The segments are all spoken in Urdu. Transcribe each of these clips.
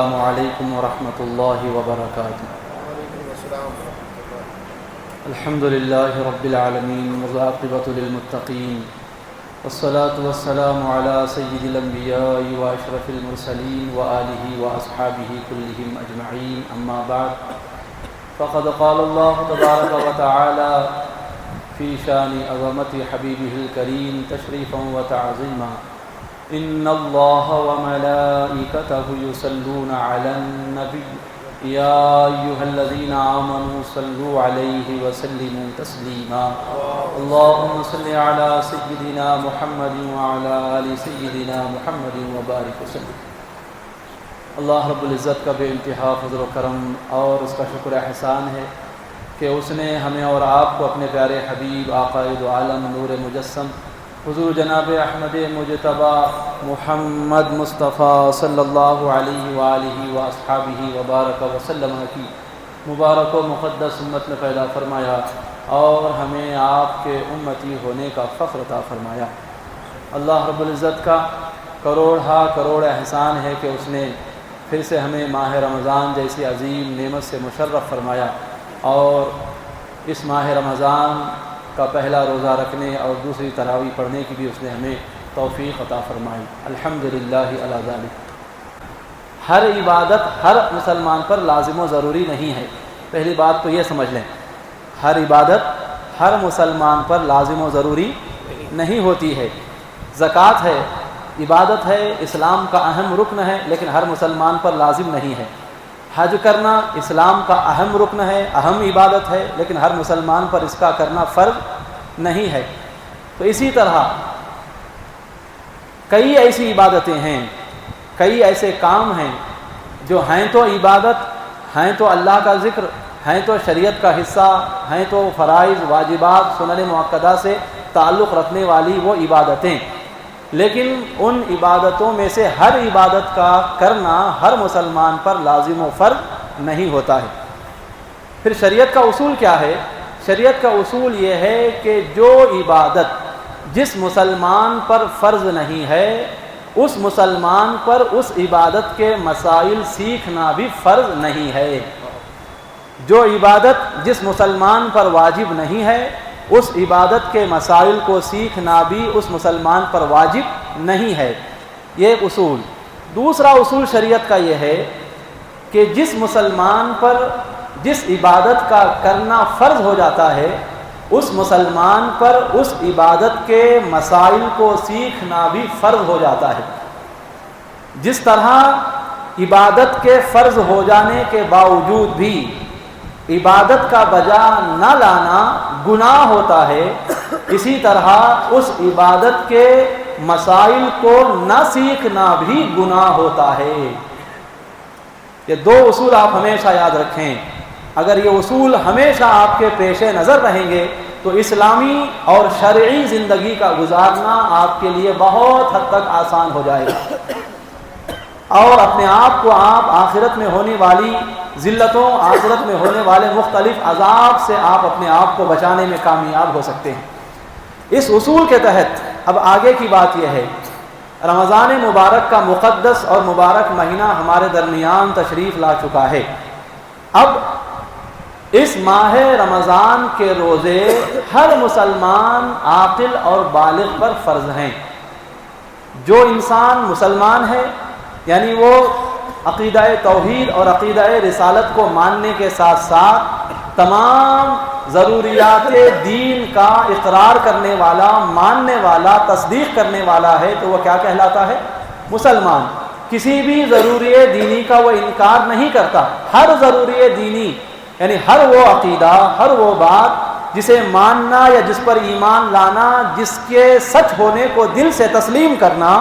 السلام علیکم ورحمۃ اللہ وبرکاتہ۔ الحمد للہ رب العالمین والعاقبۃ للمتقین والصلاة والسلام علی سید الانبیاء واشرف المرسلین وآلہ واصحابہ کلہم اجمعین، اما بعد فقد قال اللہ تبارک وتعالی فی شان عظمت حبیبہ الکریم تشریفا وتعظیما، ان اللہ وملائکتہ یصلون علی النبی یا ایھا الذین آمنوا صلوا علیہ وسلموا تسلیما، اللہم صل علی سیدنا محمد وعلی آل سیدنا محمد وبارک وسلم۔ اللہ رب العزت کا بے انتہا فضل و کرم اور اس کا شکر احسان ہے کہ اس نے ہمیں اور آپ کو اپنے پیارے حبیب عقائد عالم نور مجسم حضور جناب احمد مجتبی محمد مصطفیٰ صلی اللہ علیہ وآلہ واصحابہ وبارک وسلم کی مبارک و مقدس امت میں پیدا فرمایا اور ہمیں آپ کے امتی ہونے کا فخر عطا فرمایا۔ اللہ رب العزت کا کروڑ احسان ہے کہ اس نے پھر سے ہمیں ماہ رمضان جیسی عظیم نعمت سے مشرف فرمایا اور اس ماہ رمضان کا پہلا روزہ رکھنے اور دوسری تراویح پڑھنے کی بھی اس نے ہمیں توفیق عطا فرمائی، الحمدللہ علی ذلک۔ ہر عبادت ہر مسلمان پر لازم و ضروری نہیں ہے، پہلی بات تو یہ سمجھ لیں، ہر عبادت ہر مسلمان پر لازم و ضروری نہیں ہوتی ہے۔ زکوٰۃ ہے، عبادت ہے، اسلام کا اہم رکن ہے، لیکن ہر مسلمان پر لازم نہیں ہے۔ حج کرنا اسلام کا اہم رکن ہے، اہم عبادت ہے، لیکن ہر مسلمان پر اس کا کرنا فرض نہیں ہے۔ تو اسی طرح کئی ایسی عبادتیں ہیں، کئی ایسے کام ہیں جو ہیں تو عبادت، ہیں تو اللہ کا ذکر، ہیں تو شریعت کا حصہ، ہیں تو فرائض واجبات سنن مؤکدہ سے تعلق رکھنے والی وہ عبادتیں، لیکن ان عبادتوں میں سے ہر عبادت کا کرنا ہر مسلمان پر لازم و فرض نہیں ہوتا ہے۔ پھر شریعت کا اصول کیا ہے؟ شریعت کا اصول یہ ہے کہ جو عبادت جس مسلمان پر فرض نہیں ہے اس مسلمان پر اس عبادت کے مسائل سیکھنا بھی فرض نہیں ہے۔ جو عبادت جس مسلمان پر واجب نہیں ہے اس عبادت کے مسائل کو سیکھنا بھی اس مسلمان پر واجب نہیں ہے، یہ ایک اصول۔ دوسرا اصول شریعت کا یہ ہے کہ جس مسلمان پر جس عبادت کا کرنا فرض ہو جاتا ہے اس مسلمان پر اس عبادت کے مسائل کو سیکھنا بھی فرض ہو جاتا ہے۔ جس طرح عبادت کے فرض ہو جانے کے باوجود بھی عبادت کا بجا نہ لانا گناہ ہوتا ہے، اسی طرح اس عبادت کے مسائل کو نہ سیکھنا بھی گناہ ہوتا ہے۔ یہ دو اصول آپ ہمیشہ یاد رکھیں، اگر یہ اصول ہمیشہ آپ کے پیش نظر رہیں گے تو اسلامی اور شرعی زندگی کا گزارنا آپ کے لیے بہت حد تک آسان ہو جائے گا، اور اپنے آپ کو آپ آخرت میں ہونے والی ذلتوں، آخرت میں ہونے والے مختلف عذاب سے آپ اپنے آپ کو بچانے میں کامیاب ہو سکتے ہیں۔ اس اصول کے تحت اب آگے کی بات یہ ہے، رمضان مبارک کا مقدس اور مبارک مہینہ ہمارے درمیان تشریف لا چکا ہے۔ اب اس ماہ رمضان کے روزے ہر مسلمان عاقل اور بالغ پر فرض ہیں۔ جو انسان مسلمان ہے یعنی وہ عقیدہ توحید اور عقیدہ رسالت کو ماننے کے ساتھ ساتھ تمام ضروریات دین کا اقرار کرنے والا، ماننے والا، تصدیق کرنے والا ہے تو وہ کیا کہلاتا ہے؟ مسلمان۔ کسی بھی ضروری دینی کا وہ انکار نہیں کرتا، ہر ضروری دینی یعنی ہر وہ عقیدہ، ہر وہ بات جسے ماننا یا جس پر ایمان لانا، جس کے سچ ہونے کو دل سے تسلیم کرنا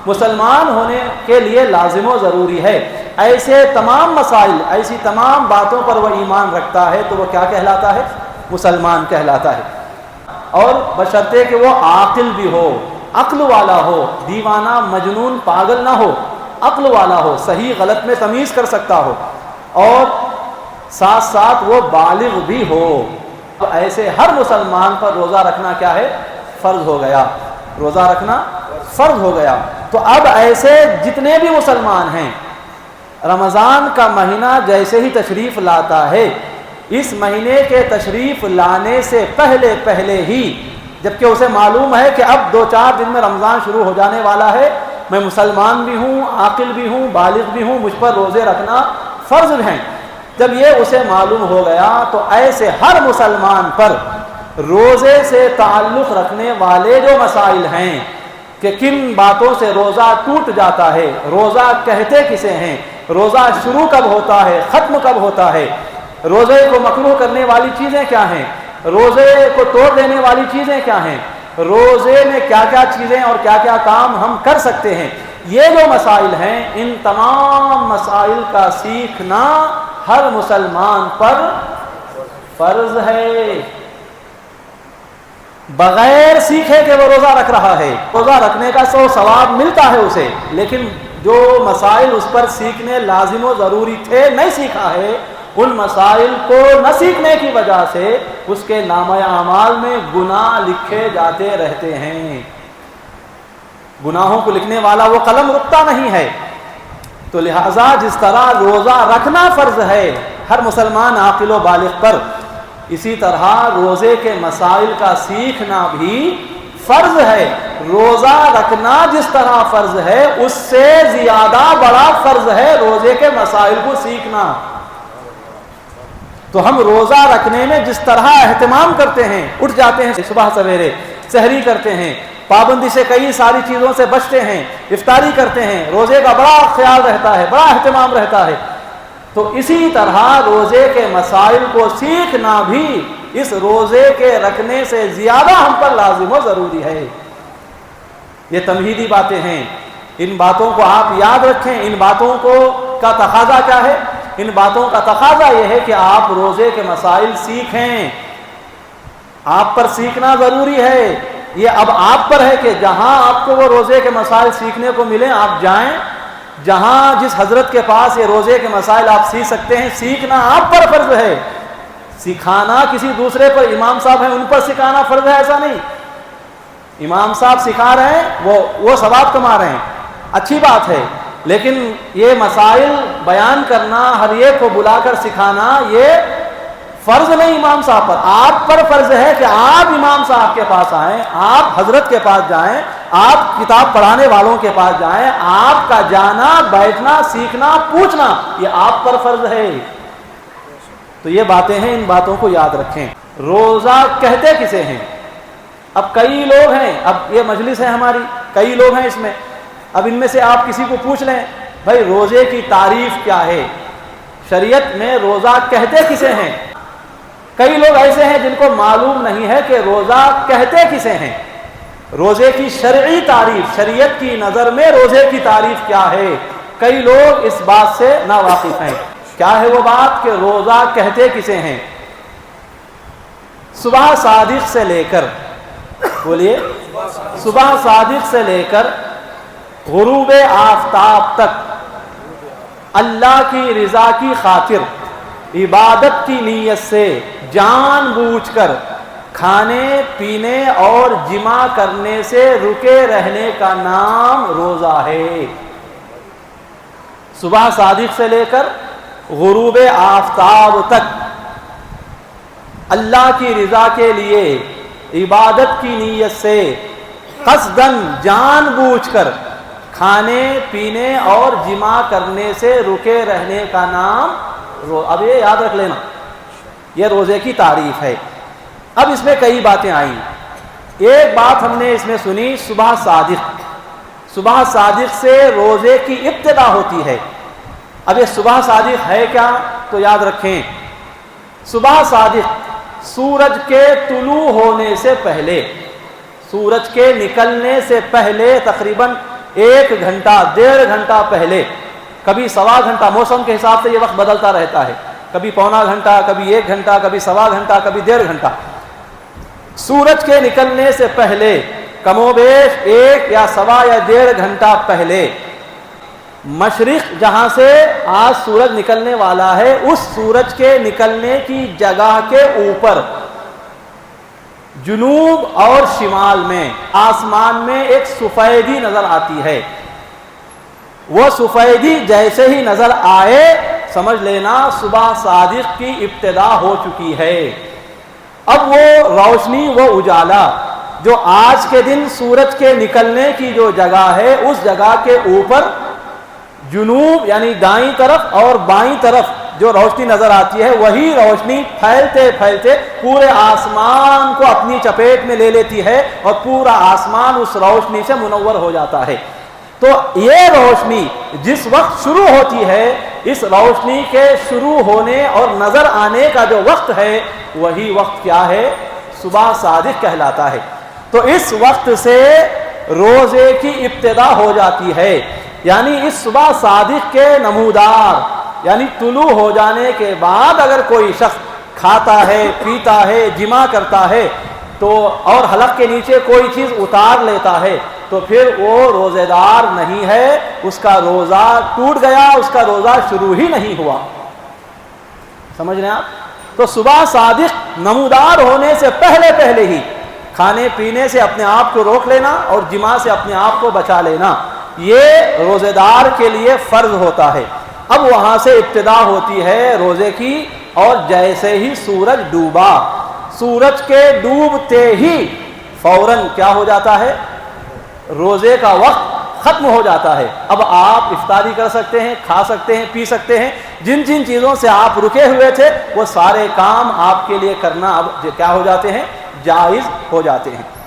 مسلمان ہونے کے لیے لازم و ضروری ہے۔ ایسے تمام مسائل، ایسی تمام باتوں پر وہ ایمان رکھتا ہے تو وہ کیا کہلاتا ہے؟ مسلمان کہلاتا ہے، اور بشرطے کہ وہ عاقل بھی ہو، عقل والا ہو، دیوانہ مجنون پاگل نہ ہو، عقل والا ہو، صحیح غلط میں تمیز کر سکتا ہو، اور ساتھ ساتھ وہ بالغ بھی ہو۔ تو ایسے ہر مسلمان پر روزہ رکھنا کیا ہے؟ فرض ہو گیا، روزہ رکھنا فرض ہو گیا۔ تو اب ایسے جتنے بھی مسلمان ہیں رمضان کا مہینہ جیسے ہی تشریف لاتا ہے، اس مہینے کے تشریف لانے سے پہلے ہی، جبکہ اسے معلوم ہے کہ اب 2-4 دن میں رمضان شروع ہو جانے والا ہے، میں مسلمان بھی ہوں، عاقل بھی ہوں، بالغ بھی ہوں، مجھ پر روزے رکھنا فرض ہیں، جب یہ اسے معلوم ہو گیا تو ایسے ہر مسلمان پر روزے سے تعلق رکھنے والے جو مسائل ہیں کہ کن باتوں سے روزہ ٹوٹ جاتا ہے، روزہ کہتے کسے ہیں، روزہ شروع کب ہوتا ہے، ختم کب ہوتا ہے، روزے کو مکروہ کرنے والی چیزیں کیا ہیں، روزے کو توڑ دینے والی چیزیں کیا ہیں، روزے میں کیا کیا چیزیں اور کیا کیا کام ہم کر سکتے ہیں، یہ جو مسائل ہیں ان تمام مسائل کا سیکھنا ہر مسلمان پر فرض ہے۔ بغیر سیکھے کہ وہ روزہ رکھ رہا ہے، روزہ رکھنے کا 100 ثواب ملتا ہے اسے، لیکن جو مسائل اس پر سیکھنے لازم و ضروری تھے نہیں سیکھا ہے، ان مسائل کو نہ سیکھنے کی وجہ سے اس کے نامہ اعمال میں گناہ لکھے جاتے رہتے ہیں۔ گناہوں کو لکھنے والا وہ قلم رکتا نہیں ہے۔ تو لہٰذا جس طرح روزہ رکھنا فرض ہے ہر مسلمان عاقل و بالغ پر، اسی طرح روزے کے مسائل کا سیکھنا بھی فرض ہے۔ روزہ رکھنا جس طرح فرض ہے اس سے زیادہ بڑا فرض ہے روزے کے مسائل کو سیکھنا۔ تو ہم روزہ رکھنے میں جس طرح اہتمام کرتے ہیں، اٹھ جاتے ہیں صبح سویرے، سحری کرتے ہیں، پابندی سے کئی ساری چیزوں سے بچتے ہیں، افطاری کرتے ہیں، روزے کا بڑا خیال رہتا ہے، بڑا اہتمام رہتا ہے، تو اسی طرح روزے کے مسائل کو سیکھنا بھی اس روزے کے رکھنے سے زیادہ ہم پر لازم و ضروری ہے۔ یہ تمہیدی باتیں ہیں، ان باتوں کو آپ یاد رکھیں۔ ان باتوں کو کا تقاضا کیا ہے؟ ان باتوں کا تقاضا یہ ہے کہ آپ روزے کے مسائل سیکھیں، آپ پر سیکھنا ضروری ہے۔ یہ اب آپ پر ہے کہ جہاں آپ کو وہ روزے کے مسائل سیکھنے کو ملیں آپ جائیں، جہاں جس حضرت کے پاس یہ روزے کے مسائل آپ سیکھ سکتے ہیں، سیکھنا آپ پر فرض ہے۔ سکھانا کسی دوسرے پر، امام صاحب ہیں ان پر سکھانا فرض ہے ایسا نہیں۔ امام صاحب سکھا رہے ہیں، وہ ثواب کما رہے ہیں، اچھی بات ہے، لیکن یہ مسائل بیان کرنا، ہر ایک کو بلا کر سکھانا، یہ فرض نہیں امام صاحب پر۔ آپ پر فرض ہے کہ آپ امام صاحب کے پاس آئیں، آپ حضرت کے پاس جائیں، آپ کتاب پڑھانے والوں کے پاس جائیں، آپ کا جانا، بیٹھنا، سیکھنا، پوچھنا یہ آپ پر فرض ہے۔ تو یہ باتیں ہیں، ان باتوں کو یاد رکھیں۔ روزہ کہتے کسے ہیں؟ اب کئی لوگ ہیں، اب یہ مجلس ہے ہماری، کئی لوگ ہیں اس میں، اب ان میں سے آپ کسی کو پوچھ لیں بھائی روزے کی تعریف کیا ہے، شریعت میں روزہ کہتے کسے ہیں؟ کئی لوگ ایسے ہیں جن کو معلوم نہیں ہے کہ روزہ کہتے کسے ہیں، روزے کی شرعی تعریف، شریعت کی نظر میں روزے کی تعریف کیا ہے، کئی لوگ اس بات سے ناواقف ہیں۔ کیا ہے وہ بات کہ روزہ کہتے کسے ہیں؟ صبح صادق سے لے کر، بولیے، صبح صادق سے لے کر غروب آفتاب تک اللہ کی رضا کی خاطر عبادت کی نیت سے جان بوجھ کر کھانے پینے اور جمع کرنے سے رکے رہنے کا نام روزہ ہے۔ صبح صادق سے لے کر غروب آفتاب تک اللہ کی رضا کے لیے عبادت کی نیت سے قصداً جان بوجھ کر کھانے پینے اور جمع کرنے سے رکے رہنے کا نام اب یہ یاد رکھ لینا، یہ روزے کی تعریف ہے۔ اب اس میں کئی باتیں آئیں۔ ایک بات ہم نے اس میں سنی، صبح صادق، صبح صادق سے روزے کی ابتدا ہوتی ہے۔ اب یہ صبح صادق ہے کیا؟ تو یاد رکھیں، صبح صادق سورج کے طلوع ہونے سے پہلے، سورج کے نکلنے سے پہلے تقریباً 1 گھنٹہ 1.5 گھنٹہ پہلے، کبھی 1.25 گھنٹہ، موسم کے حساب سے یہ وقت بدلتا رہتا ہے، کبھی 1.25 گھنٹہ، کبھی 1 گھنٹہ، کبھی 1.25 گھنٹہ، کبھی 1.5 گھنٹہ، سورج کے نکلنے سے پہلے کم و بیش 1 یا 1.25 یا 1.5 گھنٹہ پہلے مشرق جہاں سے آج سورج نکلنے والا ہے، اس سورج کے نکلنے کی جگہ کے اوپر جنوب اور شمال میں آسمان میں ایک سفیدی نظر آتی ہے۔ وہ سفیدی جیسے ہی نظر آئے سمجھ لینا صبح صادق کی ابتدا ہو چکی ہے۔ اب وہ روشنی، وہ اجالا جو آج کے دن سورج کے نکلنے کی جو جگہ ہے، اس جگہ کے اوپر جنوب یعنی دائیں طرف اور بائیں طرف جو روشنی نظر آتی ہے، وہی روشنی پھیلتے پھیلتے پورے آسمان کو اپنی چپیٹ میں لے لیتی ہے اور پورا آسمان اس روشنی سے منور ہو جاتا ہے۔ تو یہ روشنی جس وقت شروع ہوتی ہے، اس روشنی کے شروع ہونے اور نظر آنے کا جو وقت ہے، وہی وقت کیا ہے؟ صبح صادق کہلاتا ہے۔ تو اس وقت سے روزے کی ابتدا ہو جاتی ہے، یعنی اس صبح صادق کے نمودار یعنی طلوع ہو جانے کے بعد اگر کوئی شخص کھاتا ہے، پیتا ہے، جمع کرتا ہے تو اور حلق کے نیچے کوئی چیز اتار لیتا ہے تو پھر وہ روزے دار نہیں ہے، اس کا روزہ ٹوٹ گیا، اس کا روزہ شروع ہی نہیں ہوا۔ سمجھ رہے ہیں آپ؟ تو صبح صادق نمودار ہونے سے پہلے پہلے ہی کھانے پینے سے اپنے آپ کو روک لینا اور جماع سے اپنے آپ کو بچا لینا، یہ روزے دار کے لیے فرض ہوتا ہے۔ اب وہاں سے ابتدا ہوتی ہے روزے کی، اور جیسے ہی سورج ڈوبا، سورج کے ڈوبتے ہی فوراً کیا ہو جاتا ہے؟ روزے کا وقت ختم ہو جاتا ہے۔ اب آپ افطاری کر سکتے ہیں، کھا سکتے ہیں، پی سکتے ہیں، جن جن چیزوں سے آپ رکے ہوئے تھے وہ سارے کام آپ کے لیے کرنا اب کیا ہو جاتے ہیں؟ جائز ہو جاتے ہیں۔